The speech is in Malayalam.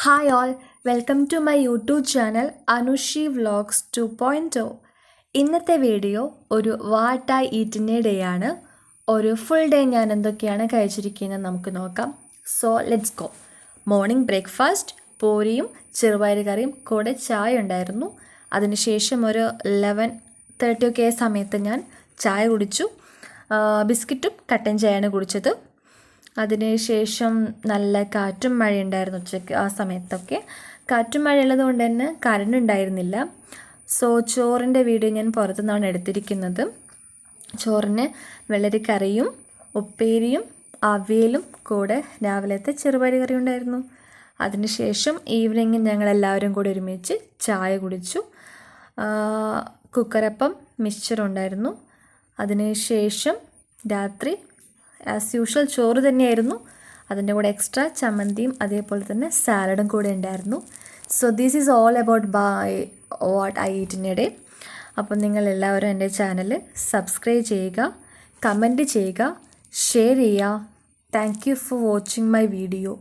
Hi all, welcome to my YouTube channel Anushi Vlogs 2.0. ഇന്നത്തെ വീഡിയോ ഒരു വാട്ട് ഐ ഈറ്റിൻ്റെ ഡേ ആണ്. ഒരു ഫുൾ ഡേ ഞാൻ എന്തൊക്കെയാണ് കഴിച്ചിരിക്കുന്നത് നമുക്ക് നോക്കാം. So let's go. Morning breakfast പൂരിയും ചെറുപയർ കറിയും കൂടെ ചായ ഉണ്ടായിരുന്നു. അതിനുശേഷം ഒരു 11:30 ഒക്കെ സമയത്ത് ഞാൻ ചായ കുടിച്ചു. ബിസ്ക്കറ്റും കട്ടൻ ചായയാണ് കുടിച്ചത്. അതിനുശേഷം നല്ല കാറ്റും മഴയുണ്ടായിരുന്നു ഉച്ചയ്ക്ക് ആ സമയത്തൊക്കെ. കാറ്റും മഴയുള്ളത് കൊണ്ട് തന്നെ കറണ്ട് ഉണ്ടായിരുന്നില്ല. സോ ചോറിൻ്റെ വീഡിയോ ഞാൻ പുറത്തുനിന്നാണ് എടുത്തിരിക്കുന്നത്. ചോറിന് വെള്ളരിക്കറിയും ഉപ്പേരിയും അവിയലും കൂടെ രാവിലത്തെ ചെറുപയർ കറി ഉണ്ടായിരുന്നു. അതിനുശേഷം ഈവനിങ് ഞങ്ങളെല്ലാവരും കൂടി ഒരുമിച്ച് ചായ കുടിച്ചു. കുക്കറപ്പം മിക്സ്ചറുണ്ടായിരുന്നു. അതിനുശേഷം രാത്രി ആസ് യൂഷ്വൽ ചോറ് തന്നെയായിരുന്നു. അതിൻ്റെ കൂടെ എക്സ്ട്രാ ചമ്മന്തിയും അതേപോലെ തന്നെ സാലഡും കൂടെ ഉണ്ടായിരുന്നു. So this is all about what I eat in A day. അപ്പോൾ നിങ്ങളെല്ലാവരും എൻ്റെ ചാനൽ സബ്സ്ക്രൈബ് ചെയ്യുക, കമൻറ്റ് ചെയ്യുക, ഷെയർ ചെയ്യുക. Thank you for watching my video.